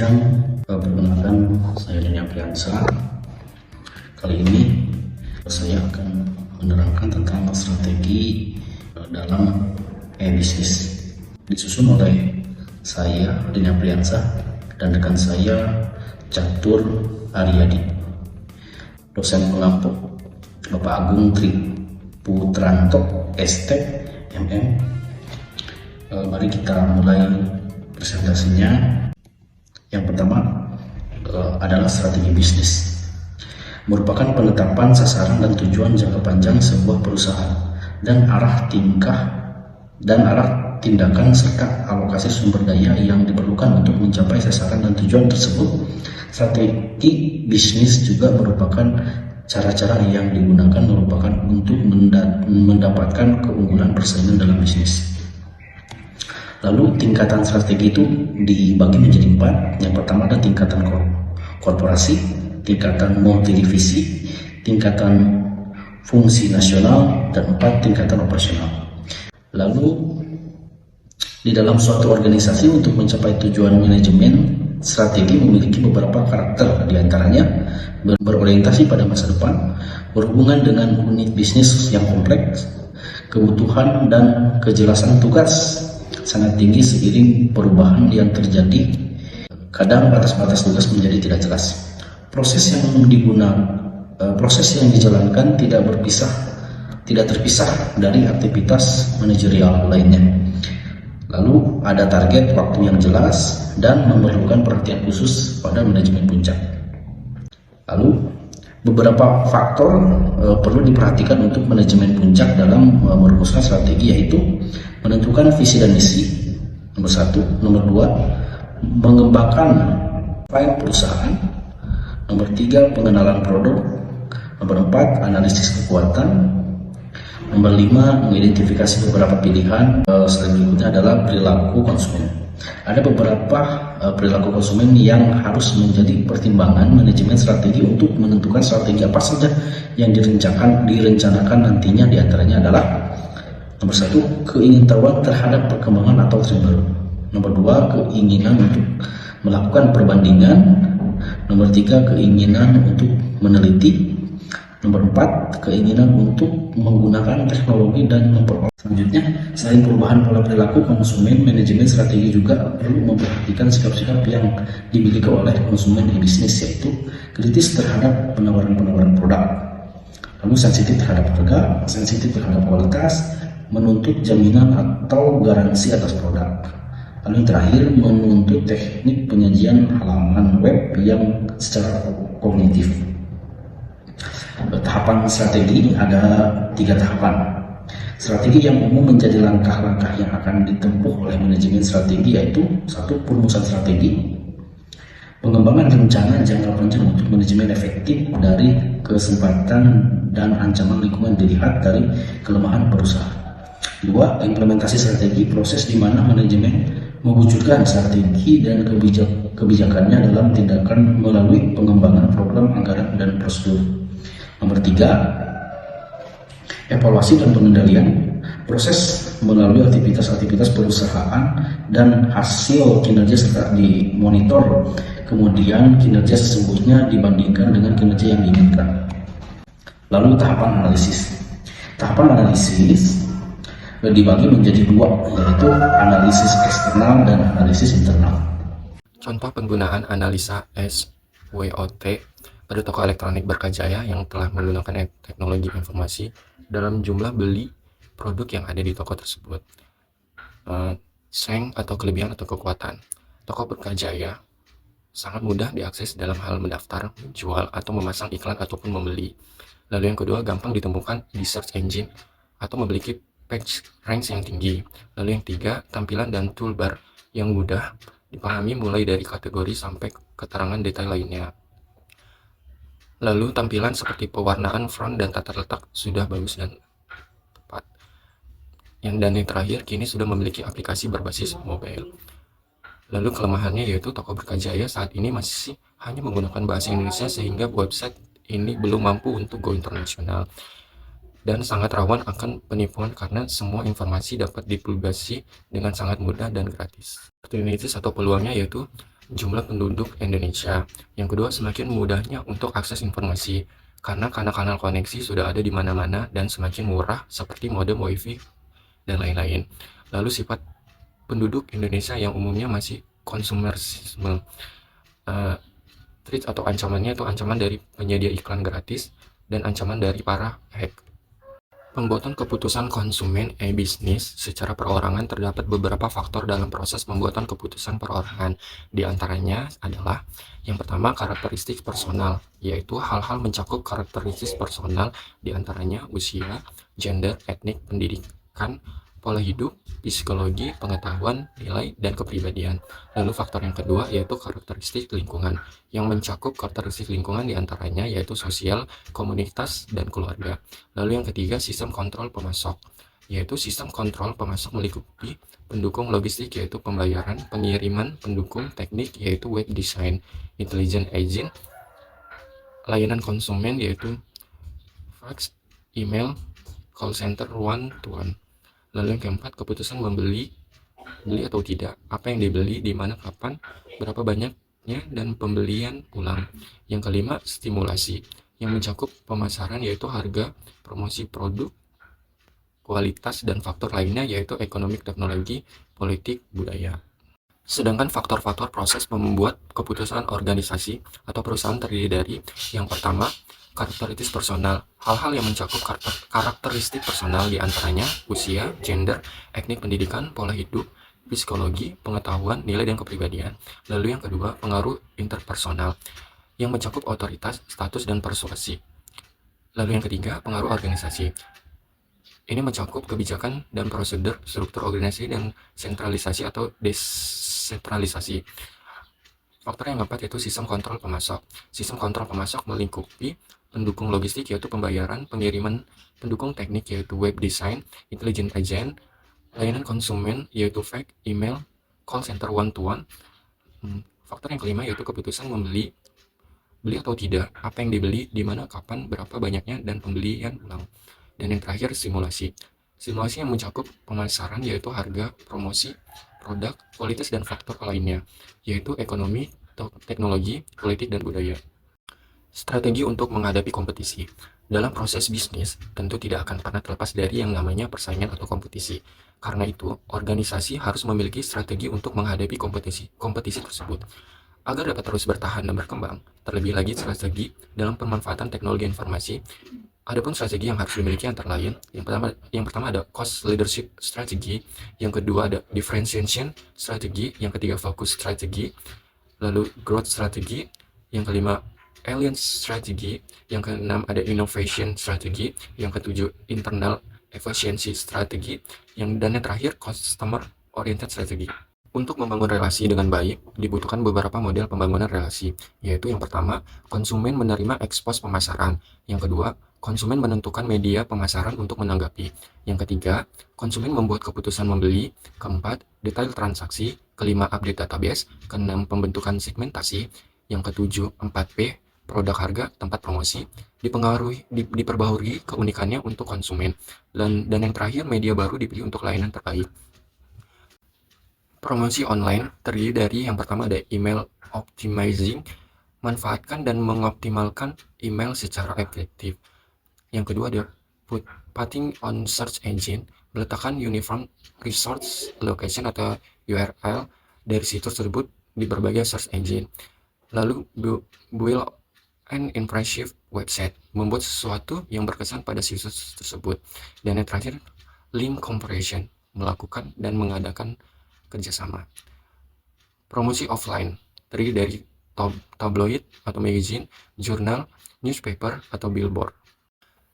siang, perkenalkan saya Deni Apriansa. Kali ini saya akan menerangkan tentang strategi dalam bisnis disusun oleh saya Deni Apriansa dan rekan saya Catur Aryadi, dosen pengampu Bapak Agung Tri Putranto ST MM. Mari kita mulai presentasinya. Yang pertama adalah strategi bisnis, merupakan penetapan sasaran dan tujuan jangka panjang sebuah perusahaan dan arah tindakan serta alokasi sumber daya yang diperlukan untuk mencapai sasaran dan tujuan tersebut. Strategi bisnis juga merupakan cara-cara yang digunakan untuk mendapatkan keunggulan persaingan dalam bisnis. Lalu tingkatan strategi itu dibagi menjadi 4. Yang pertama ada tingkatan korporasi, tingkatan multidivisi, tingkatan fungsi nasional, dan 4 tingkatan operasional. Lalu di dalam suatu organisasi untuk mencapai tujuan manajemen, strategi memiliki beberapa karakter, diantaranya berorientasi pada masa depan, berhubungan dengan unit bisnis yang kompleks, kebutuhan dan kejelasan tugas sangat tinggi seiring perubahan yang terjadi. Kadang batas-batas tugas menjadi tidak jelas. Proses yang dijalankan tidak terpisah dari aktivitas manajerial lainnya. Lalu ada target waktu yang jelas dan memerlukan perhatian khusus pada manajemen puncak. Lalu beberapa faktor perlu diperhatikan untuk manajemen puncak dalam merumuskan strategi, yaitu menentukan visi dan misi, nomor 1. Nomor 2, mengembangkan file perusahaan. Nomor 3, pengenalan produk. Nomor 4, analisis kekuatan. Nomor 5, mengidentifikasi beberapa pilihan. Selanjutnya adalah perilaku konsumen. Ada beberapa perilaku konsumen yang harus menjadi pertimbangan manajemen strategi untuk menentukan strategi apa saja yang direncanakan nantinya. Diantaranya adalah nomor 1, keingintahuan terhadap perkembangan atau tren baru. Nomor 2, keinginan untuk melakukan perbandingan. Nomor 3, keinginan untuk meneliti. Nomor 4, keinginan untuk menggunakan teknologi dan memperoleh. Selanjutnya, selain perubahan pola perilaku konsumen, manajemen strategi juga perlu memperhatikan sikap-sikap yang dimiliki oleh konsumen di bisnis, yaitu kritis terhadap penawaran produk, lalu sensitif terhadap harga, sensitif terhadap kualitas, menuntut jaminan atau garansi atas produk. Lalu yang terakhir, menuntut teknik penyajian halaman web yang secara kognitif. Tahapan strategi ada 3 tahapan. Strategi yang umum menjadi langkah-langkah yang akan ditempuh oleh manajemen strategi, yaitu 1. Perumusan strategi, pengembangan rencana jangka panjang untuk manajemen efektif dari kesempatan dan ancaman lingkungan dilihat dari kelemahan perusahaan. 2. Implementasi strategi, proses di mana manajemen mewujudkan strategi dan kebijakannya dalam tindakan melalui pengembangan program, anggaran, dan prosedur. Nomor 3, evaluasi dan pengendalian, proses melalui aktivitas-aktivitas perusahaan dan hasil kinerja serta dimonitor, kemudian kinerja sesungguhnya dibandingkan dengan kinerja yang diinginkan. Lalu tahapan analisis. Tahapan analisis dibagi menjadi 2, yaitu analisis eksternal dan analisis internal. Contoh penggunaan analisa SWOT pada toko elektronik Berkajaya yang telah menggunakan teknologi informasi dalam jumlah beli produk yang ada di toko tersebut. Strength atau kelebihan atau kekuatan. Toko Berkajaya sangat mudah diakses dalam hal mendaftar, menjual, atau memasang iklan ataupun membeli. Lalu yang kedua, gampang ditemukan di search engine atau memiliki page rank yang tinggi. Lalu yang 3, tampilan dan toolbar yang mudah dipahami mulai dari kategori sampai keterangan detail lainnya. Lalu tampilan seperti pewarnaan front dan tata letak sudah bagus dan tepat. Dan yang terakhir, kini sudah memiliki aplikasi berbasis mobile. Lalu kelemahannya yaitu toko Berkajaya saat ini masih hanya menggunakan bahasa Indonesia, sehingga website ini belum mampu untuk go internasional dan sangat rawan akan penipuan karena semua informasi dapat divulgasi dengan sangat mudah dan gratis. Opportunities atau peluangnya yaitu jumlah penduduk Indonesia. Yang kedua, semakin mudahnya untuk akses informasi, karena kanal-kanal koneksi sudah ada di mana-mana dan semakin murah seperti modem WiFi dan lain-lain. Lalu sifat penduduk Indonesia yang umumnya masih konsumerisme. Threat atau ancamannya itu ancaman dari penyedia iklan gratis dan ancaman dari para hack. Pembuatan keputusan konsumen e-bisnis secara perorangan terdapat beberapa faktor dalam proses pembuatan keputusan perorangan. Di antaranya adalah yang pertama karakteristik personal, yaitu hal-hal mencakup karakteristik personal di antaranya usia, gender, etnik, pendidikan, pola hidup, psikologi, pengetahuan, nilai, dan kepribadian. Lalu faktor yang kedua yaitu karakteristik lingkungan, yang mencakup karakteristik lingkungan di antaranya yaitu sosial, komunitas, dan keluarga. Lalu yang ketiga, sistem kontrol pemasok, yaitu sistem kontrol pemasok meliputi pendukung logistik yaitu pembayaran, pengiriman, pendukung teknik yaitu web design, intelligent agent, layanan konsumen yaitu fax, email, call center one-to-one. Lalu yang keempat, keputusan beli atau tidak, apa yang dibeli, di mana, kapan, berapa banyaknya, dan pembelian ulang. Yang kelima, stimulasi, yang mencakup pemasaran yaitu harga, promosi produk, kualitas, dan faktor lainnya yaitu ekonomi, teknologi, politik, budaya. Sedangkan faktor-faktor proses membuat keputusan organisasi atau perusahaan terdiri dari yang pertama, karakteristik personal, hal-hal yang mencakup karakteristik personal di antaranya usia, gender, etnik, pendidikan, pola hidup, psikologi, pengetahuan, nilai, dan kepribadian. Lalu yang kedua, pengaruh interpersonal yang mencakup otoritas, status, dan persuasi. Lalu yang ketiga, pengaruh organisasi. Ini mencakup kebijakan dan prosedur, struktur organisasi, dan sentralisasi atau desentralisasi. Faktor yang keempat yaitu sistem kontrol pemasok. Sistem kontrol pemasok melingkupi pendukung logistik yaitu pembayaran, pengiriman, pendukung teknik yaitu web design, intelligent agent, layanan konsumen yaitu fax, email, call center one-to-one. Faktor yang kelima yaitu keputusan beli atau tidak, apa yang dibeli, di mana, kapan, berapa banyaknya, dan pembelian ulang. Dan yang terakhir, simulasi. Simulasi yang mencakup pemasaran yaitu harga, promosi, produk, kualitas, dan faktor lainnya, yaitu ekonomi, teknologi, politik, dan budaya. Strategi untuk menghadapi kompetisi. Dalam proses bisnis, tentu tidak akan pernah terlepas dari yang namanya persaingan atau kompetisi. Karena itu, organisasi harus memiliki strategi untuk menghadapi kompetisi tersebut. Agar dapat terus bertahan dan berkembang, terlebih lagi strategi dalam pemanfaatan teknologi informasi. Adapun strategi yang harus dimiliki antara lain, yang pertama ada cost leadership strategy, yang kedua ada differentiation strategy, yang ketiga focus strategy, lalu growth strategy, yang kelima alliance strategy, yang keenam ada innovation strategy, yang ketujuh internal efficiency strategy, dan yang terakhir customer oriented strategy. Untuk membangun relasi dengan baik, dibutuhkan beberapa model pembangunan relasi, yaitu yang pertama, konsumen menerima ekspos pemasaran. Yang kedua, konsumen menentukan media pemasaran untuk menanggapi. Yang ketiga, konsumen membuat keputusan membeli. Keempat, detail transaksi. Kelima, update database. Keenam, pembentukan segmentasi. Yang ketujuh, 4P, produk, harga, tempat promosi. Diperbaharui keunikannya untuk konsumen. Dan yang terakhir, media baru dipilih untuk layanan terbaik. Promosi online terdiri dari yang pertama ada email optimizing, manfaatkan dan mengoptimalkan email secara efektif. Yang kedua ada putting on search engine, meletakkan uniform resource location atau URL dari situs tersebut di berbagai search engine. Lalu build an impressive website, membuat sesuatu yang berkesan pada situs tersebut. Dan yang terakhir, link comparison, melakukan dan mengadakan kerjasama. Promosi offline terdiri dari tabloid atau magazine, jurnal, newspaper, atau billboard.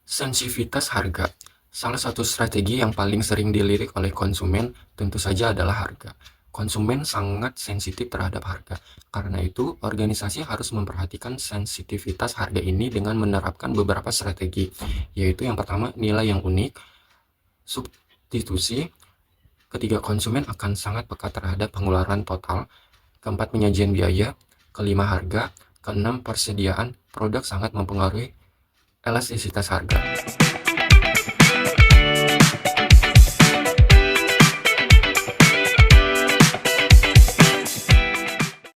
Sensitivitas harga. Salah satu strategi yang paling sering dilirik oleh konsumen tentu saja adalah harga. Konsumen sangat sensitif terhadap harga. Karena itu, organisasi harus memperhatikan sensitivitas harga ini dengan menerapkan beberapa strategi, yaitu yang pertama, nilai yang unik, substitusi. Ketiga, konsumen akan sangat peka terhadap pengeluaran total. Keempat, penyajian biaya. Kelima, harga. Keenam, persediaan. Produk sangat mempengaruhi elastisitas harga.